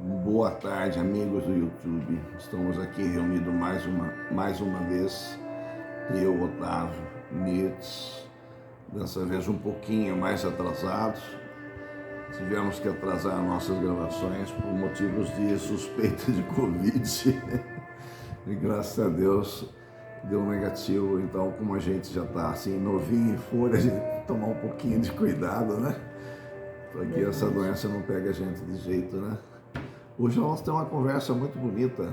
Boa tarde, amigos do YouTube. Estamos aqui reunidos mais uma vez. Eu, Otávio, Mirtz, dessa vez um pouquinho mais atrasados. Tivemos que atrasar nossas gravações por motivos de suspeita de Covid. E graças a Deus deu negativo. Então, como a gente já está assim novinho em folha, a gente tem que tomar um pouquinho de cuidado, né? Para que essa doença não pegue a gente de jeito, né? Hoje nós temos uma conversa muito bonita,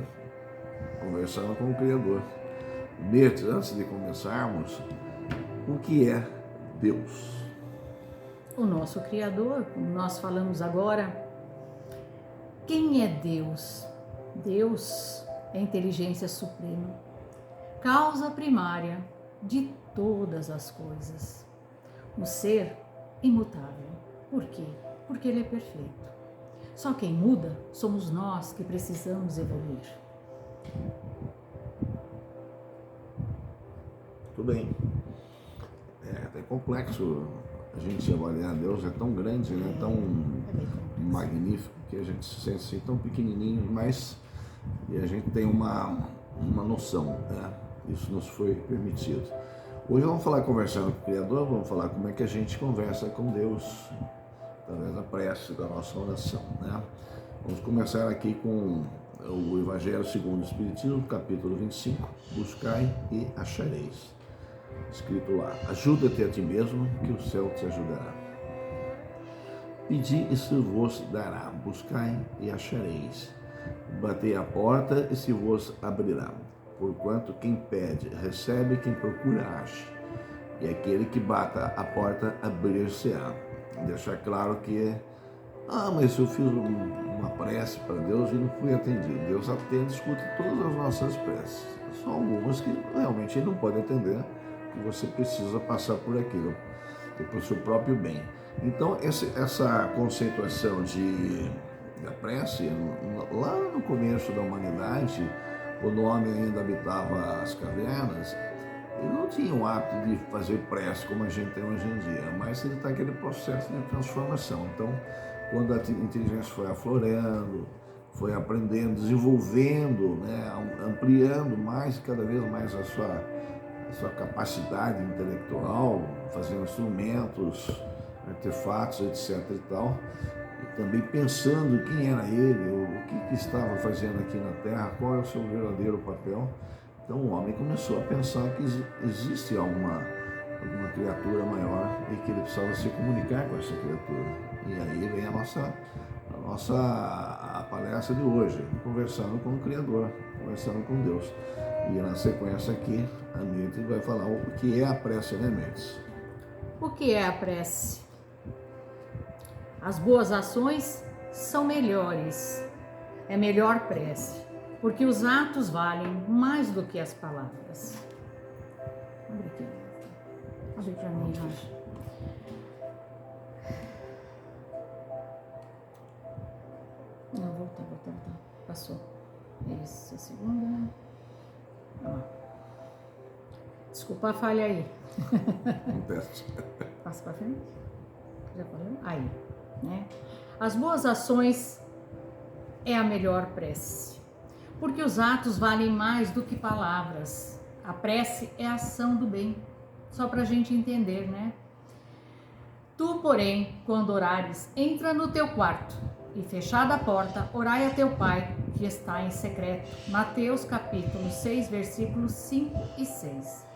conversando com o Criador. Mirtz, antes de começarmos, o que é Deus? O nosso Criador, como nós falamos agora. Quem é Deus? Deus é a inteligência suprema, causa primária de todas as coisas. O ser imutável. Por quê? Porque ele é perfeito. Só quem muda somos nós que precisamos evoluir. Tudo bem. É até complexo a gente avaliar Deus, é tão grande, né? Tão magnífico, que a gente se sente assim, tão pequenininho, mas e a gente tem uma noção, né? Isso nos foi permitido. Hoje vamos falar conversando com o Criador, vamos falar como é que a gente conversa com Deus, através da prece, da nossa oração, né? Vamos começar aqui com o Evangelho segundo o Espiritismo, capítulo 25, buscai e achareis. Escrito lá, ajuda-te a ti mesmo, que o céu te ajudará. Pedi e se vos dará, buscai e achareis. Batei a porta e se vos abrirá. Porquanto quem pede, recebe, quem procura, acha. E aquele que bata a porta, abrir-se-á. Deixar claro que, mas eu fiz uma prece para Deus e não fui atendido. Deus atende, escuta todas as nossas preces. São algumas que realmente Ele não pode atender, que você precisa passar por aquilo, para o seu próprio bem. Então, essa conceituação da prece, lá no começo da humanidade, quando o homem ainda habitava as cavernas, ele não tinha o hábito de fazer prece como a gente tem hoje em dia, mas ele está naquele processo de transformação. Então, quando a inteligência foi aflorando, foi aprendendo, desenvolvendo, né, ampliando mais, cada vez mais a sua capacidade intelectual, fazendo instrumentos, artefatos, etc. e tal, e também pensando quem era ele, o que estava fazendo aqui na Terra, qual é o seu verdadeiro papel. Então o homem começou a pensar que existe alguma criatura maior e que ele precisava se comunicar com essa criatura. E aí vem a nossa palestra de hoje, conversando com o Criador, conversando com Deus. E na sequência aqui, a Mirtz vai falar o que é a prece, né, Mirtz? O que é a prece? As boas ações são melhores. É melhor prece, porque os atos valem mais do que as palavras. Abre aqui. Abre para mim, Jorge. Não, volta. Passou. Isso, a segunda. Desculpa a falha aí. Acontece. Passa para frente. Já falou? Aí, né? As boas ações é a melhor prece, porque os atos valem mais do que palavras. A prece é a ação do bem, só para a gente entender, né? Tu, porém, quando orares, entra no teu quarto e, fechada a porta, orai a teu Pai que está em secreto. Mateus capítulo 6, versículos 5 e 6.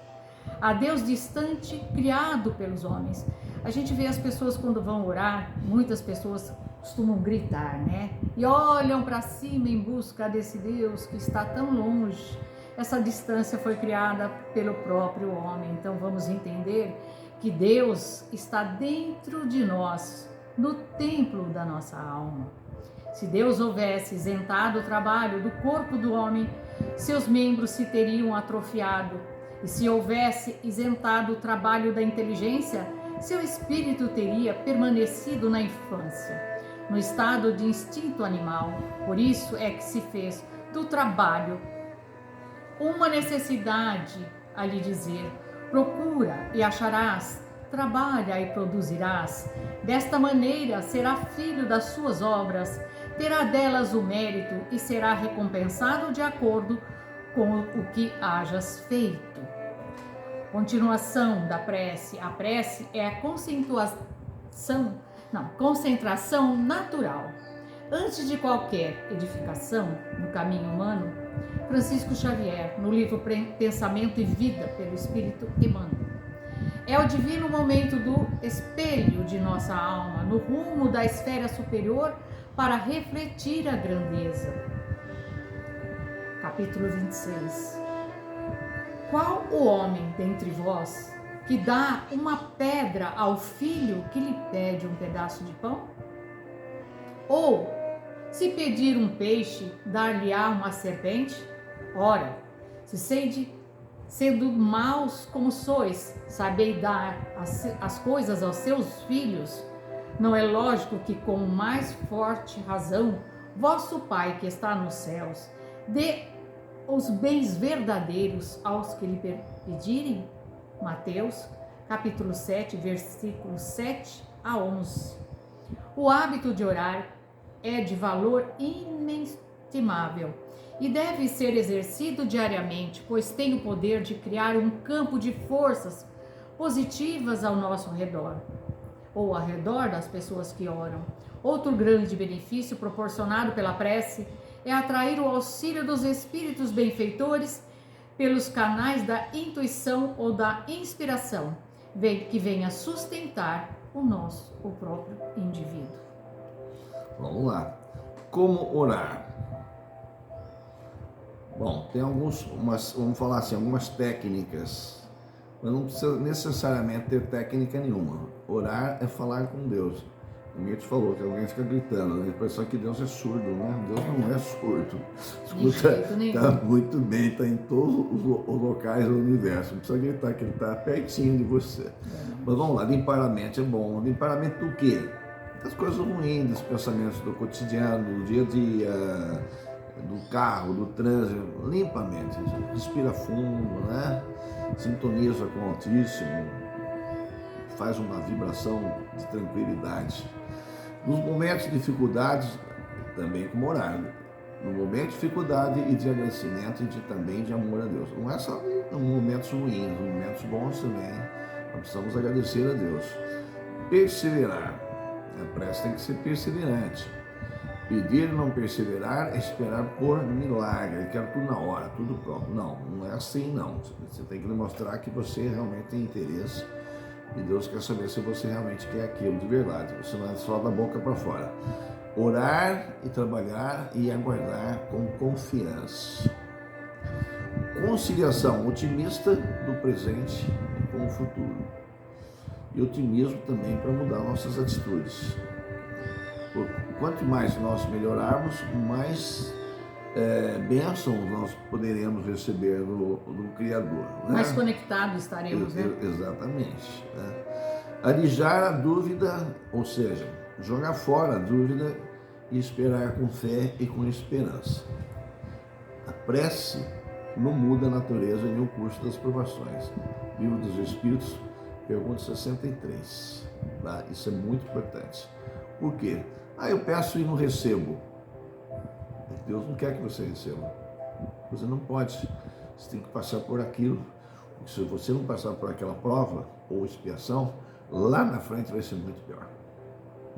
A Deus distante, criado pelos homens. A gente vê as pessoas quando vão orar, muitas pessoas costumam gritar, né? E olham para cima em busca desse Deus que está tão longe. Essa distância foi criada pelo próprio homem. Então vamos entender que Deus está dentro de nós, no templo da nossa alma. Se Deus houvesse isentado o trabalho do corpo do homem, seus membros se teriam atrofiado. E se houvesse isentado o trabalho da inteligência, seu espírito teria permanecido na infância, no estado de instinto animal. Por isso é que se fez do trabalho uma necessidade, a lhe dizer: procura e acharás, trabalha e produzirás. Desta maneira será filho das suas obras, terá delas o mérito e será recompensado de acordo com o que hajas feito. Continuação da prece. A prece é a concentração natural. Antes de qualquer edificação no caminho humano, Francisco Xavier, no livro Pensamento e Vida pelo Espírito Emmanuel, é o divino momento do espelho de nossa alma no rumo da esfera superior para refletir a grandeza. Capítulo 26. Qual o homem dentre vós que dá uma pedra ao filho que lhe pede um pedaço de pão? Ou, se pedir um peixe, dar-lhe-á uma serpente? Ora, se sendo maus como sois, sabei dar as coisas aos seus filhos, não é lógico que com mais forte razão, vosso Pai que está nos céus, dê os bens verdadeiros aos que lhe pedirem? Mateus, capítulo 7, versículos 7 a 11. O hábito de orar é de valor inestimável e deve ser exercido diariamente, pois tem o poder de criar um campo de forças positivas ao nosso redor, ou ao redor das pessoas que oram. Outro grande benefício proporcionado pela prece é atrair o auxílio dos espíritos benfeitores pelos canais da intuição ou da inspiração, que venha sustentar o próprio indivíduo. Vamos lá. Como orar? Bom, tem vamos falar assim, algumas técnicas, mas não precisa necessariamente ter técnica nenhuma. Orar é falar com Deus. Ninguém te falou que alguém fica gritando, né? A impressão que Deus é surdo, né? Deus não é surdo. Escuta, está muito bem, está em todos os locais do universo. Não precisa gritar, que ele está pertinho de você. Mas vamos lá, limpar a mente é bom. Limpar a mente do quê? Das coisas ruins, dos pensamentos do cotidiano, do dia a dia, do carro, do trânsito. Limpa a mente, respira fundo, né? Sintoniza com o Altíssimo, faz uma vibração de tranquilidade. Nos momentos de dificuldades, também como orar. No momento de dificuldade e de agradecimento e também de amor a Deus. Não é só em momentos ruins, em momentos bons também. Nós precisamos agradecer a Deus. Perseverar. A prece tem que ser perseverante. Pedir e não perseverar é esperar por milagre. Quero tudo na hora, tudo pronto. Não, não é assim não. Você tem que demonstrar que você realmente tem interesse. E Deus quer saber se você realmente quer aquilo de verdade. Você não é só da boca para fora. Orar e trabalhar e aguardar com confiança. Conciliação otimista do presente com o futuro. E otimismo também para mudar nossas atitudes. Quanto mais nós melhorarmos, mais bênçãos nós poderemos receber do Criador. Né? Mais conectados estaremos, né? Exatamente. Né? Alijar a dúvida, ou seja, jogar fora a dúvida e esperar com fé e com esperança. A prece não muda a natureza nem o curso das provações. Livro dos Espíritos, pergunta 63. Tá? Isso é muito importante. Por quê? Eu peço e não recebo. Deus não quer que você receba. Você não pode. Você tem que passar por aquilo. Porque se você não passar por aquela prova ou expiação, lá na frente vai ser muito pior.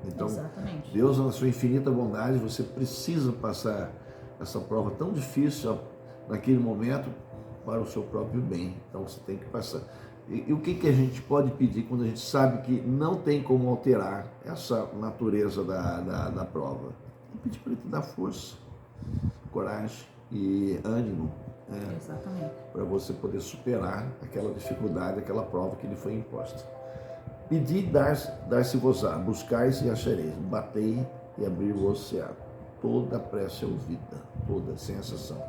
Então, exatamente. Deus, na sua infinita bondade, você precisa passar essa prova tão difícil naquele momento para o seu próprio bem. Então, você tem que passar. E o que a gente pode pedir quando a gente sabe que não tem como alterar essa natureza da prova? É pedir para ele te dar força, coragem e ânimo. Exatamente. Para você poder superar aquela dificuldade, aquela prova que lhe foi imposta. Pedir, dar-se-vos-á, buscais e achareis, batei e abrir-vos-á. Toda prece é ouvida, toda, sem exceção.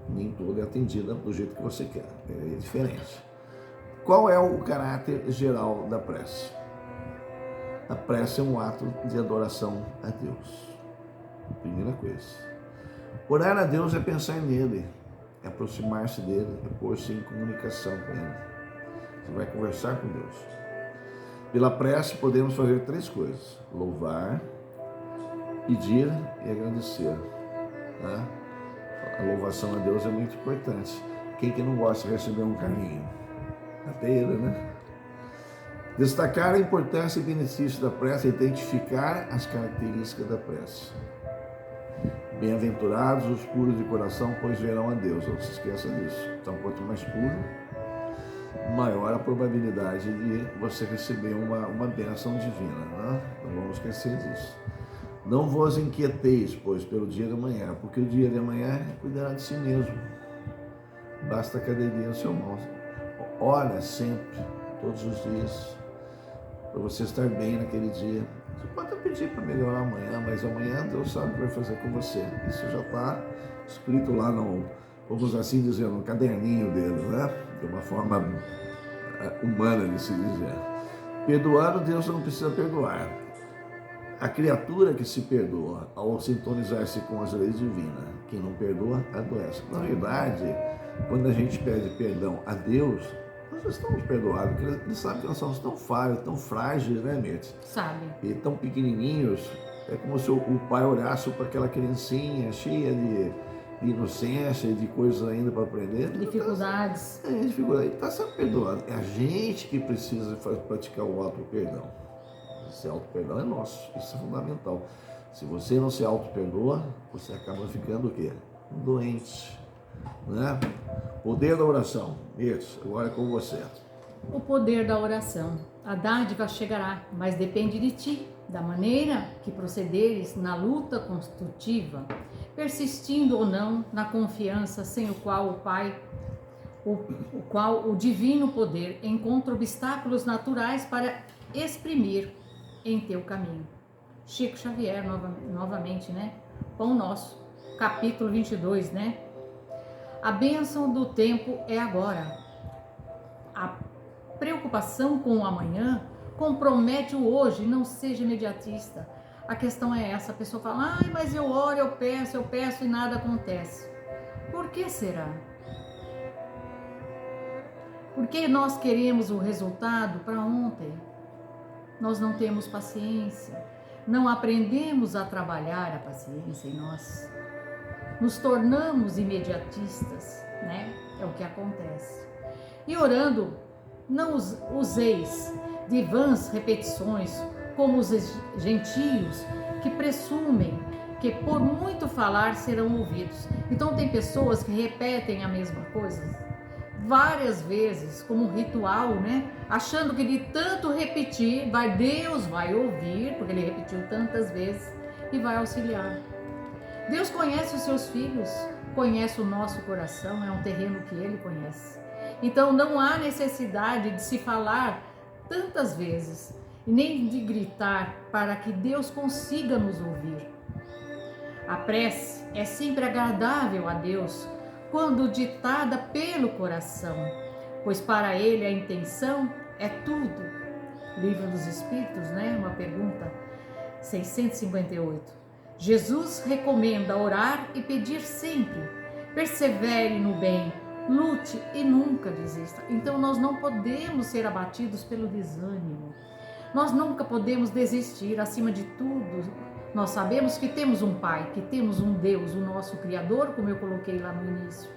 Nem toda é atendida do jeito que você quer, é diferente. Qual é o caráter geral da prece? A prece é um ato de adoração a Deus. Primeira coisa. Orar a Deus é pensar nele, é aproximar-se dele, é pôr-se em comunicação com ele. Você vai conversar com Deus. Pela prece podemos fazer 3 coisas: louvar, pedir e agradecer. Né? A louvação a Deus é muito importante. Quem que não gosta de receber um carinho? Até ele, né? Destacar a importância e benefício da prece é identificar as características da prece. Bem-aventurados os puros de coração, pois verão a Deus. Não se esqueça disso. Então, quanto mais puro, maior a probabilidade de você receber uma bênção divina. Né? Não vamos esquecer disso. Não vos inquieteis, pois, pelo dia de amanhã, porque o dia de amanhã é cuidar de si mesmo. Basta a cadeirinha no seu mão. Ora sempre, todos os dias, para você estar bem naquele dia. Você pode até pedir para melhorar amanhã, mas amanhã Deus sabe o que vai fazer com você. Isso já está escrito lá no, vamos assim dizer, no caderninho dele, né? De uma forma humana de se dizer. Perdoar, Deus não precisa perdoar. A criatura que se perdoa ao sintonizar-se com as leis divinas, quem não perdoa, adoece. Na verdade, quando a gente pede perdão a Deus, nós já estamos perdoados, porque Ele sabe que nós somos tão falhos, tão frágeis, né, Mirth? Sabe. E tão pequenininhos. É como se o pai olhasse para aquela criancinha cheia de inocência e de coisas ainda para aprender. Dificuldades. Dificuldade. Está sendo perdoado. É a gente que precisa praticar o auto-perdão. Esse auto-perdão é nosso. Isso é fundamental. Se você não se auto-perdoa, você acaba ficando o quê? Doente. Né? Poder da oração. Isso, agora é com você. O poder da oração. A dádiva chegará, mas depende de ti, da maneira que procederes na luta construtiva, persistindo ou não na confiança sem o qual o divino poder encontra obstáculos naturais para exprimir em teu caminho. Chico Xavier, novamente, né? Pão Nosso, capítulo 22, né? A bênção do tempo é agora. A preocupação com o amanhã compromete o hoje, não seja imediatista. A questão é essa, a pessoa fala, ai, mas eu oro, eu peço e nada acontece. Por que será? Porque nós queremos o resultado para ontem. Nós não temos paciência, não aprendemos a trabalhar a paciência em nós. Nos tornamos imediatistas, né? É o que acontece. E orando, não useis de vãs repetições, como os gentios que presumem que por muito falar serão ouvidos. Então tem pessoas que repetem a mesma coisa várias vezes, como um ritual, né? Achando que de tanto repetir, Deus vai ouvir, porque ele repetiu tantas vezes, e vai auxiliar. Deus conhece os seus filhos, conhece o nosso coração, é um terreno que Ele conhece. Então não há necessidade de se falar tantas vezes, e nem de gritar para que Deus consiga nos ouvir. A prece é sempre agradável a Deus quando ditada pelo coração, pois para Ele a intenção é tudo. Livro dos Espíritos, né? Uma pergunta 658. Jesus recomenda orar e pedir sempre. Persevere no bem, lute e nunca desista. Então nós não podemos ser abatidos pelo desânimo. Nós nunca podemos desistir. Acima de tudo, nós sabemos que temos um Pai, que temos um Deus, o nosso Criador, como eu coloquei lá no início.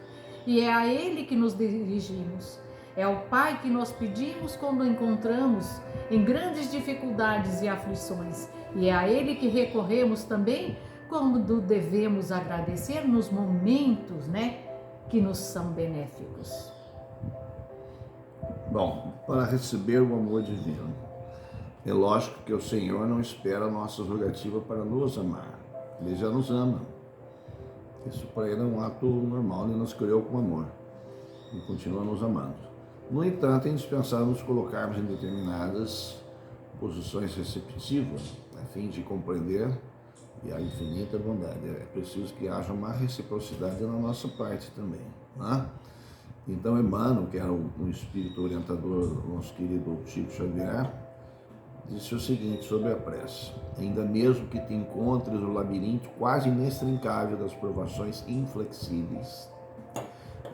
E é a Ele que nos dirigimos. É ao Pai que nós pedimos quando encontramos em grandes dificuldades e aflições. E é a Ele que recorremos também quando devemos agradecer nos momentos, né, que nos são benéficos. Bom, para receber o amor divino, é lógico que o Senhor não espera a nossa rogativa para nos amar. Ele já nos ama. Isso para Ele é um ato normal, Ele nos criou com amor e continua nos amando. No entanto, é indispensável nos colocarmos em determinadas posições receptivas, a fim de compreender a infinita bondade. É preciso que haja uma reciprocidade na nossa parte também. Né? Então, Emmanuel, que era um espírito orientador do nosso querido Chico Xavier, disse o seguinte sobre a prece: ainda mesmo que te encontres no labirinto quase inextricável das provações inflexíveis,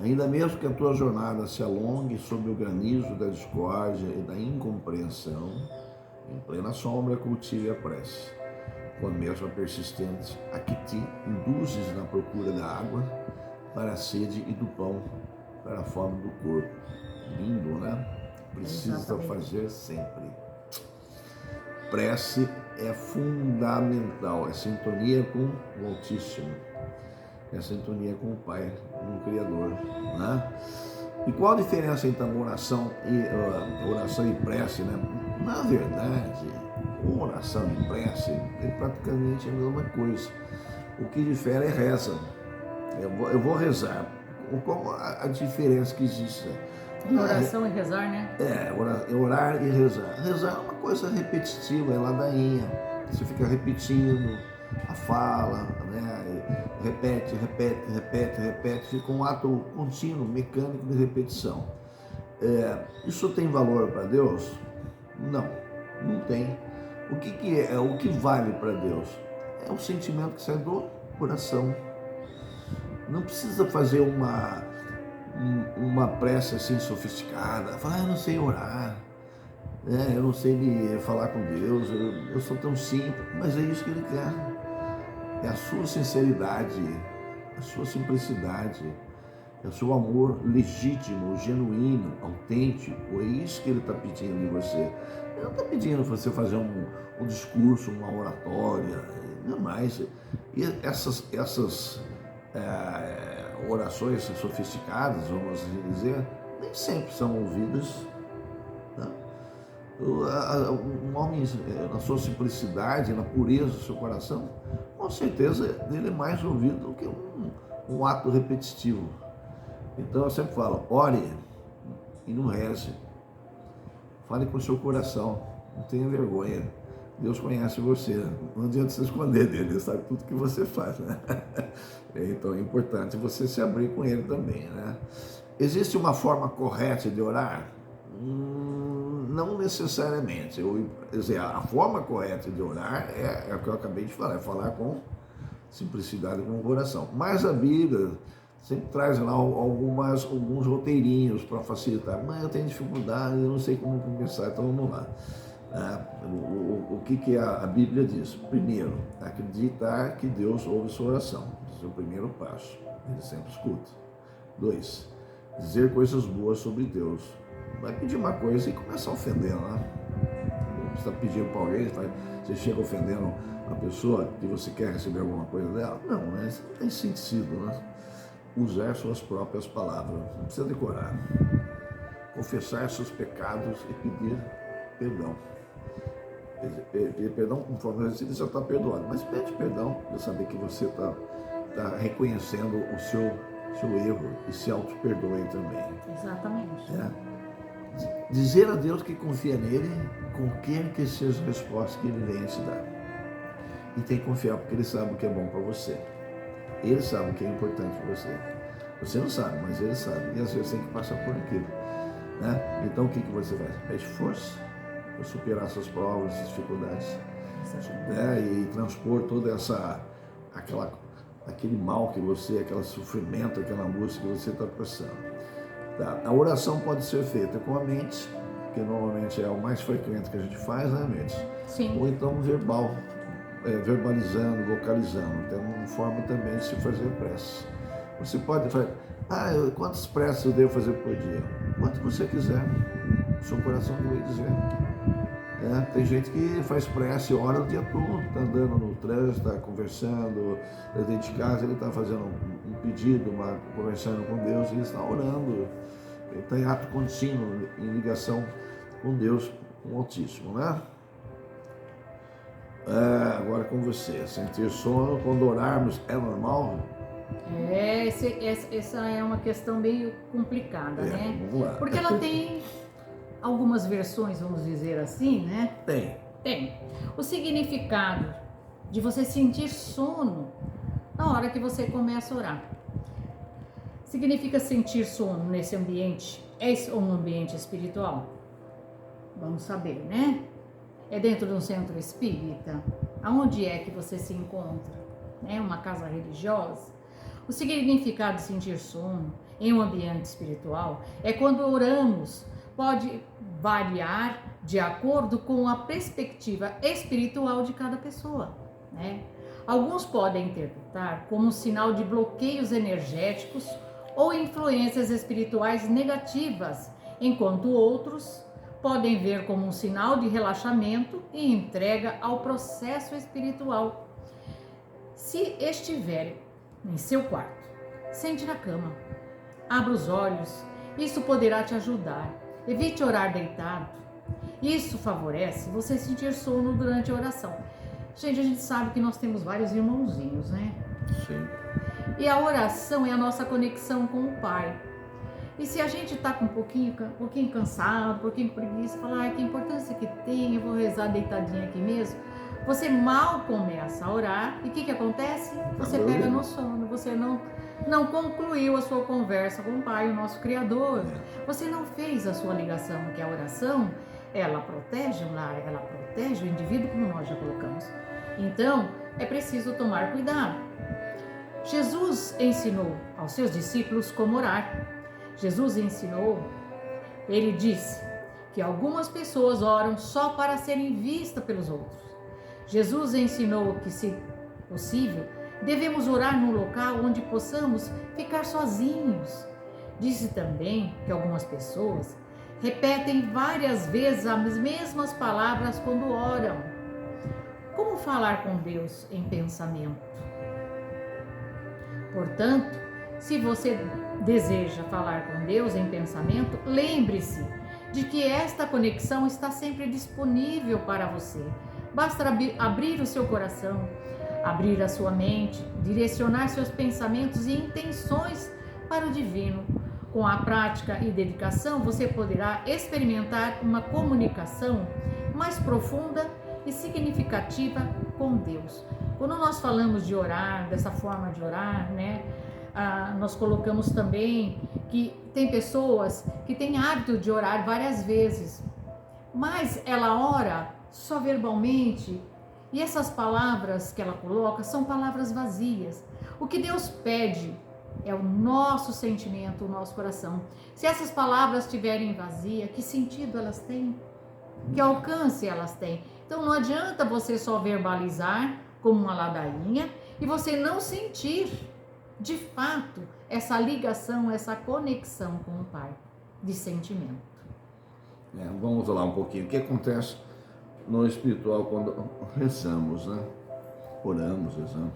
ainda mesmo que a tua jornada se alongue sob o granizo da discórdia e da incompreensão, Em plena sombra, cultive a prece. Com a mesma persistente, a que te induzes na procura da água para a sede e do pão para a fome do corpo. Lindo, né? Precisa Exatamente. fazer sempre. Prece é fundamental, é sintonia com o Altíssimo, é sintonia com o Pai, com o Criador, né? E qual a diferença entre oração e prece, né? Na verdade, oração e prece é praticamente a mesma coisa. O que difere é reza. Eu vou rezar. Qual a diferença que existe? Oração e rezar, né? Orar e rezar. Rezar é uma coisa repetitiva, é ladainha. Você fica repetindo a fala, né? Repete, fica um ato contínuo, mecânico de repetição. Isso tem valor para Deus? Não tem. O que vale para Deus? É o sentimento que sai do coração. Não precisa fazer uma prece assim sofisticada. Falar, eu não sei orar, né? Eu não sei me falar com Deus, eu sou tão simples, mas é isso que Ele quer. É a sua sinceridade, a sua simplicidade, é o seu amor legítimo, genuíno, autêntico. É isso que Ele está pedindo de você. Ele não está pedindo para você fazer um discurso, uma oratória, não mais. E essas orações sofisticadas, vamos assim dizer, nem sempre são ouvidas. Né? Um homem, na sua simplicidade, na pureza do seu coração, com certeza dele é mais ouvido do que um ato repetitivo. Então eu sempre falo, ore e não reze. Fale com o seu coração, não tenha vergonha. Deus conhece você, não adianta se esconder dele, ele sabe tudo que você faz, né? Então é importante você se abrir com ele também, né? Existe uma forma correta de orar? Não necessariamente. Quer dizer, a forma correta de orar é o que eu acabei de falar, é falar com simplicidade, com o coração. Mas a Bíblia sempre traz lá alguns roteirinhos para facilitar. Mas eu tenho dificuldade, eu não sei como começar, então vamos lá. O que a Bíblia diz? Primeiro, acreditar que Deus ouve sua oração. Esse é o primeiro passo. Ele sempre escuta. 2, dizer coisas boas sobre Deus. Vai pedir uma coisa e começar ofendendo, né? Você está pedindo para alguém, você chega ofendendo a pessoa que você quer receber alguma coisa dela? Não, né? Isso não tem sentido, né? Usar suas próprias palavras. Não precisa decorar. Confessar seus pecados e pedir perdão. Pedir perdão conforme você já está perdoado, mas pede perdão para saber que você está reconhecendo o seu erro e se auto-perdoe também. Exatamente. Dizer a Deus que confia nele, qualquer que seja a resposta que ele venha te dar. E tem que confiar, porque ele sabe o que é bom para você. Ele sabe o que é importante para você. Você não sabe, mas ele sabe. E às vezes tem que passar por aquilo. Né? Então o que você faz? Pede força para superar essas provas, essas dificuldades, né? E transpor toda aquele mal que você, aquele sofrimento, aquela angústia que você está passando. Tá? A oração pode ser feita com a mente, que normalmente é o mais frequente que a gente faz, né, mente? Sim. Ou então verbal, verbalizando, vocalizando. Tem uma forma também de se fazer prece. Você pode fazer, quantas preces eu devo fazer por dia? Quanto você quiser, o seu coração vai dizer. Tem gente que faz prece, ora o dia todo, está andando no trânsito, está conversando, dentro de casa ele está fazendo um pedido, conversando com Deus, ele está orando, ele está em ato contínuo, em ligação com Deus, com o Altíssimo, né? Agora com você, sentir sono quando orarmos é normal? Essa é uma questão meio complicada, né? Vamos lá. Porque ela tem algumas versões, vamos dizer assim, né? Tem. O significado de você sentir sono na hora que você começa a orar. Significa sentir sono nesse ambiente. É um ambiente espiritual? Vamos saber, né? É dentro de um centro espírita? Aonde é que você se encontra? Uma casa religiosa? O significado de sentir sono em um ambiente espiritual é quando oramos. Pode variar de acordo com a perspectiva espiritual de cada pessoa, né? Alguns podem interpretar como um sinal de bloqueios energéticos ou influências espirituais negativas, enquanto outros podem ver como um sinal de relaxamento e entrega ao processo espiritual. Se estiver em seu quarto, sente na cama, abra os olhos, isso poderá te ajudar. Evite orar deitado. Isso favorece você sentir sono durante a oração. Gente, a gente sabe que nós temos vários irmãozinhos, né? Sim. E a oração é a nossa conexão com o Pai. E se a gente está com um pouquinho cansado, um pouquinho com preguiça, fala, que importância que tem, eu vou rezar deitadinha aqui mesmo. Você mal começa a orar e o que acontece? Você pega no sono, você não concluiu a sua conversa com o Pai, o nosso Criador. Você não fez a sua ligação, que a oração, ela protege o lar, ela protege o indivíduo, como nós já colocamos. Então, é preciso tomar cuidado. Jesus ensinou aos seus discípulos como orar. Jesus ensinou, ele disse que algumas pessoas oram só para serem vistas pelos outros. Jesus ensinou que, se possível, devemos orar num local onde possamos ficar sozinhos. Disse também que algumas pessoas repetem várias vezes as mesmas palavras quando oram. Como falar com Deus em pensamento? Portanto, se você deseja falar com Deus em pensamento, lembre-se de que esta conexão está sempre disponível para você. Basta abrir o seu coração, abrir a sua mente, direcionar seus pensamentos e intenções para o divino. Com a prática e dedicação, você poderá experimentar uma comunicação mais profunda e significativa com Deus. Quando nós falamos de orar, dessa forma de orar, né? Nós colocamos também que tem pessoas que têm hábito de orar várias vezes, mas ela ora só verbalmente, e essas palavras que ela coloca são palavras vazias. O que Deus pede é o nosso sentimento, o nosso coração. Se essas palavras estiverem vazias, que sentido elas têm? Que alcance elas têm? Então não adianta você só verbalizar como uma ladainha e você não sentir de fato essa ligação, essa conexão com o Pai de sentimento. Vamos lá um pouquinho. O que acontece no espiritual quando rezamos, né? Oramos, rezamos.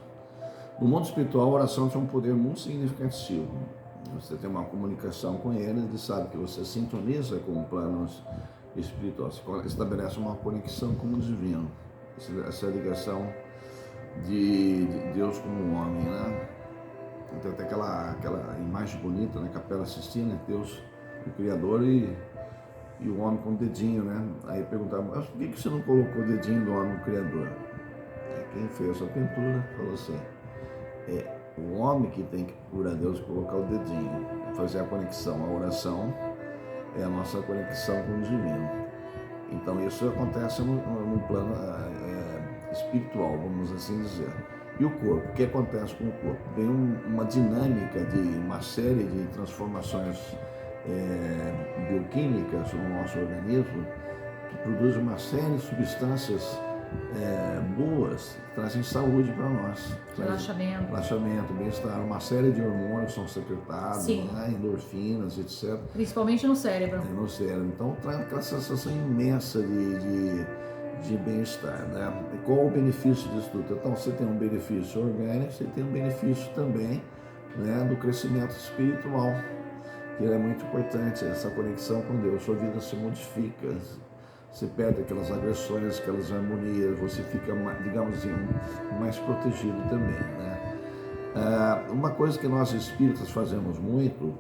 No mundo espiritual, a oração tem um poder muito significativo. Você tem uma comunicação com ele, ele sabe que você sintoniza com o plano espiritual. Você estabelece uma conexão com o divino. Essa ligação de Deus com o homem, né? Então tem aquela imagem bonita, né? Capela Sistina, Deus, o Criador e o homem com o dedinho, né? Aí perguntava, mas por que você não colocou o dedinho do homem no Criador? Quem fez a pintura falou assim, é o homem que tem que procurar Deus e colocar o dedinho, fazer a conexão. A oração é a nossa conexão com o divino. Então isso acontece no plano espiritual, vamos assim dizer. E o corpo, o que acontece com o corpo? Tem uma dinâmica de uma série de transformações bioquímicas no nosso organismo que produz uma série de substâncias boas, que trazem saúde para nós. Relaxamento, bem-estar, uma série de hormônios são secretados, né, endorfinas, etc. Principalmente no cérebro. No cérebro. Então traz aquela sensação imensa de bem-estar, né? E qual o benefício disso tudo? Então você tem um benefício orgânico, você tem um benefício também, né, do crescimento espiritual, que é muito importante, essa conexão com Deus. Sua vida se modifica, você perde aquelas agressões, aquelas harmonias, você fica, digamos assim, mais protegido também, né? Uma coisa que nós espíritas fazemos muito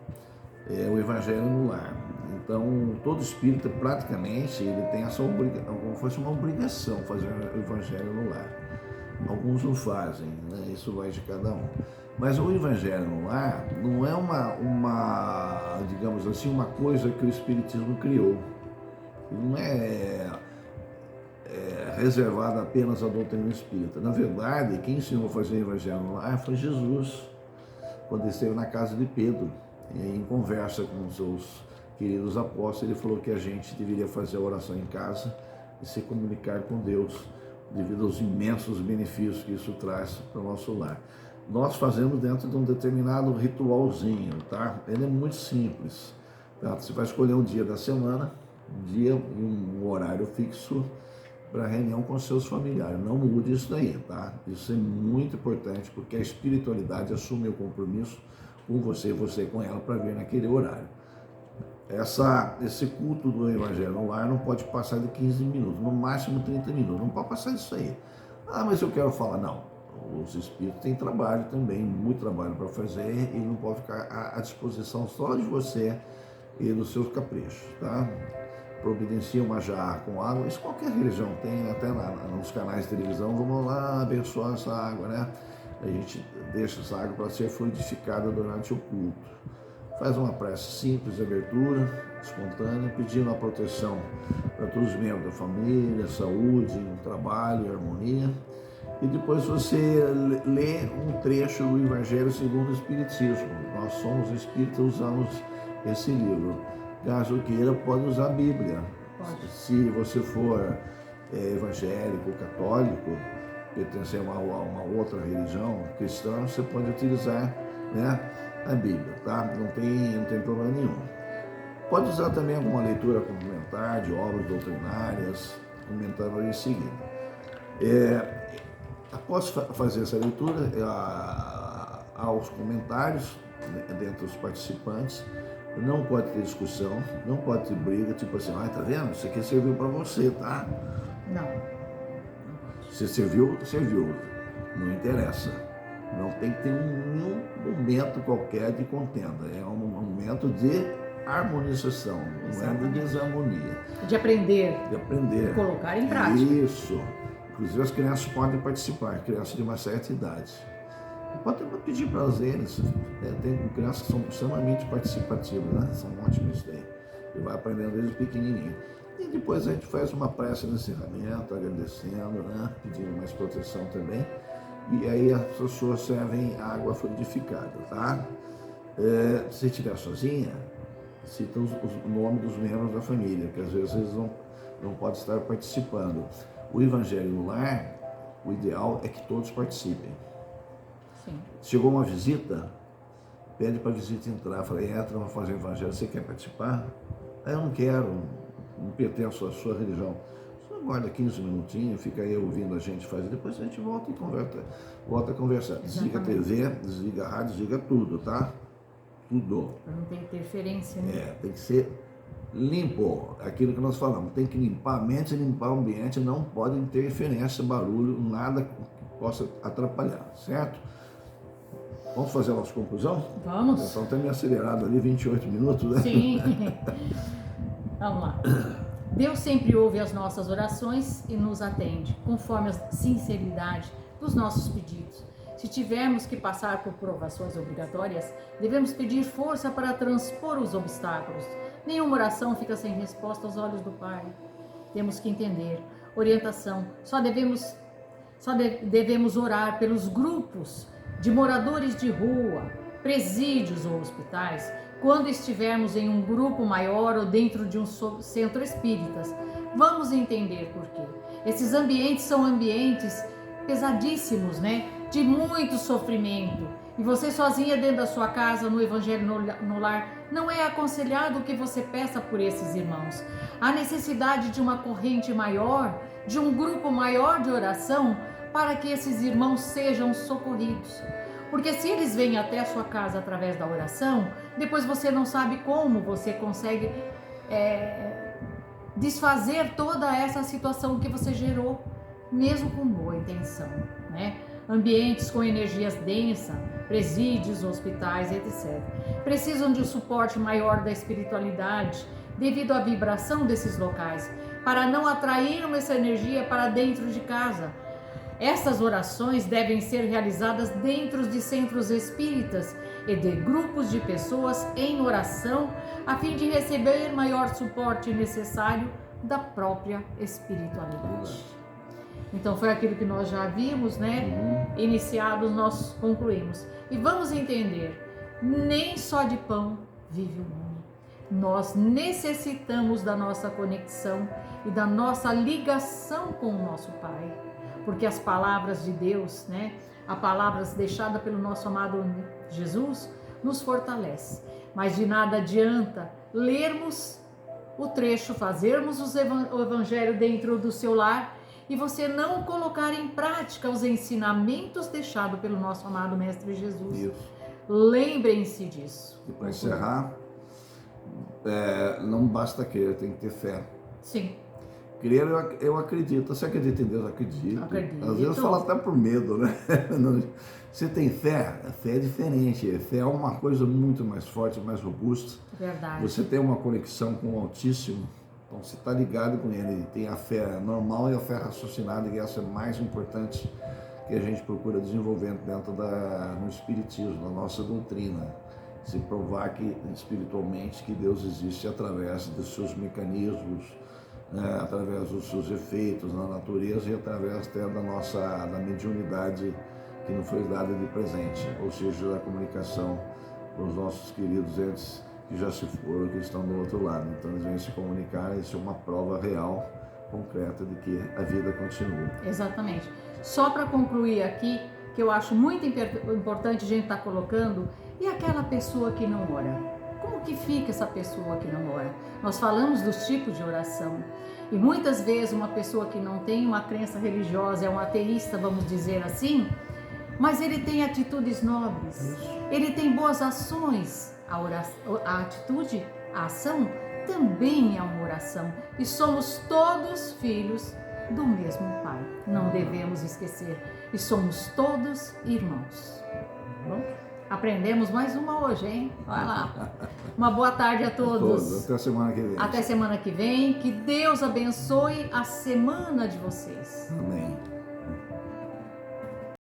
é o evangelho no lar. Então, todo espírita, praticamente, ele tem essa obrigação, como se fosse uma obrigação, fazer o evangelho no lar. Alguns não fazem, né? Isso vai de cada um. Mas o evangelho no lar não é uma, digamos assim, uma coisa que o espiritismo criou. Não é reservado apenas à doutrina espírita. Na verdade, quem ensinou a fazer o evangelho no lar foi Jesus, quando ele esteve na casa de Pedro, em conversa com os seus queridos apóstolos, ele falou que a gente deveria fazer a oração em casa e se comunicar com Deus, devido aos imensos benefícios que isso traz para o nosso lar. Nós fazemos dentro de um determinado ritualzinho, tá? Ele é muito simples, tá? Você vai escolher um dia da semana, um dia e um horário fixo para reunião com seus familiares. Não mude isso daí, tá? Isso é muito importante, porque a espiritualidade assume o compromisso com você e você com ela para vir naquele horário. Esse culto do Evangelho no lar não pode passar de 15 minutos, no máximo 30 minutos, não pode passar disso aí. Ah, mas eu quero falar, não, os espíritos têm trabalho também, muito trabalho para fazer, e não pode ficar à disposição só de você e dos seus caprichos, tá? Providencia uma jarra com água, isso qualquer religião tem, até nos canais de televisão, vamos lá abençoar essa água, né? A gente deixa essa água para ser fluidificada durante o culto. Faz uma prece simples de abertura, espontânea, pedindo a proteção para todos os membros da família, saúde, trabalho, harmonia. E depois você lê um trecho do Evangelho segundo o Espiritismo. Nós somos espíritas, usamos esse livro. Caso queira, pode usar a Bíblia. Pode. Se você for evangélico, católico, pertencer a uma outra religião cristã, você pode utilizar, né, a Bíblia, tá? Não tem problema nenhum. Pode usar também alguma leitura complementar de obras doutrinárias, comentando em seguida. Após fazer essa leitura, há os comentários dentre os participantes. Não pode ter discussão, não pode ter briga, tipo assim, tá vendo? Isso aqui serviu para você, tá? Não. Se serviu, serviu. Não interessa. Não tem que ter nenhum momento qualquer de contenda. É um momento de harmonização, não é de desarmonia. De aprender. De aprender. De colocar em prática. Isso. Inclusive as crianças podem participar, crianças de uma certa idade. Pode pedir para eles, tem crianças que são extremamente participativas, né? São ótimas isso daí. E vai aprendendo desde pequenininho. E depois a gente faz uma prece de encerramento, agradecendo, né? Pedindo mais proteção também. E aí as pessoas servem água fluidificada, tá? Se estiver sozinha, cita o nome dos membros da família, que às vezes eles não podem estar participando. O Evangelho no lar, o ideal é que todos participem. Sim. Chegou uma visita, pede para a visita entrar, fala, entra, vamos fazer o Evangelho, você quer participar? Eu não quero, não pertenço à sua religião. Você aguarda 15 minutinhos, fica aí ouvindo a gente fazer, depois a gente volta a conversar. Desliga a TV, desliga a rádio, desliga tudo, tá? Tudo. Para não ter interferência, né? Tem que ser limpo, aquilo que nós falamos, tem que limpar a mente, limpar o ambiente, não pode interferência, barulho, nada que possa atrapalhar, certo? Vamos fazer a nossa conclusão? Vamos. Então está meio acelerado ali, 28 minutos, né? Sim. Vamos lá. Deus sempre ouve as nossas orações e nos atende, conforme a sinceridade dos nossos pedidos. Se tivermos que passar por provações obrigatórias, devemos pedir força para transpor os obstáculos. Nenhuma oração fica sem resposta aos olhos do Pai. Temos que entender. Orientação. Só devemos orar pelos grupos de moradores de rua, presídios ou hospitais, quando estivermos em um grupo maior ou dentro de um centro espíritas. Vamos entender por quê. Esses ambientes são ambientes pesadíssimos, né? De muito sofrimento. E você sozinha dentro da sua casa, no Evangelho no lar, não é aconselhado que você peça por esses irmãos. Há necessidade de uma corrente maior, de um grupo maior de oração, para que esses irmãos sejam socorridos. Porque se eles vêm até a sua casa através da oração, depois você não sabe como você consegue desfazer toda essa situação que você gerou, mesmo com boa intenção, né? Ambientes com energias densas, presídios, hospitais, etc. Precisam de um suporte maior da espiritualidade devido à vibração desses locais, para não atrairmos essa energia para dentro de casa. Essas orações devem ser realizadas dentro de centros espíritas e de grupos de pessoas em oração, a fim de receber maior suporte necessário da própria espiritualidade. Então foi aquilo que nós já vimos, né? Iniciados, nós concluímos. E vamos entender, nem só de pão vive o homem. Nós necessitamos da nossa conexão e da nossa ligação com o nosso Pai, porque as palavras de Deus, né, a palavras deixada pelo nosso amado Jesus, nos fortalece. Mas de nada adianta lermos o trecho, fazermos o evangelho dentro do seu lar e você não colocar em prática os ensinamentos deixados pelo nosso amado Mestre Jesus. Isso. Lembrem-se disso. E para encerrar, não basta crer, tem que ter fé. Sim. Crer, eu acredito. Você acredita em Deus? Acredito. Acredito. Às vezes fala até por medo, né? Você tem fé? A fé é diferente. A fé é uma coisa muito mais forte, mais robusta. Verdade. Você tem uma conexão com o Altíssimo, então você está ligado com Ele. Tem a fé normal e a fé raciocinada, e essa é mais importante que a gente procura desenvolver dentro no Espiritismo, na nossa doutrina. Se provar que espiritualmente que Deus existe através dos seus mecanismos, através dos seus efeitos na natureza e através até da mediunidade que nos foi dada de presente, ou seja, da comunicação com os nossos queridos entes que já se foram, que estão do outro lado. Então eles vêm se comunicar, isso é uma prova real, concreta de que a vida continua. Exatamente. Só para concluir aqui, que eu acho muito importante a gente estar colocando, e aquela pessoa que não ora? Como que fica essa pessoa que não ora? Nós falamos dos tipos de oração, e muitas vezes uma pessoa que não tem uma crença religiosa, é um ateísta, vamos dizer assim, mas ele tem atitudes nobres, ele tem boas ações. A atitude, a ação também é uma oração, e somos todos filhos do mesmo Pai, não devemos esquecer, e somos todos irmãos. Bom, aprendemos mais uma hoje, hein? Vai lá. Uma boa tarde a todos. Até a semana que vem. Até semana que vem. Que Deus abençoe a semana de vocês. Amém.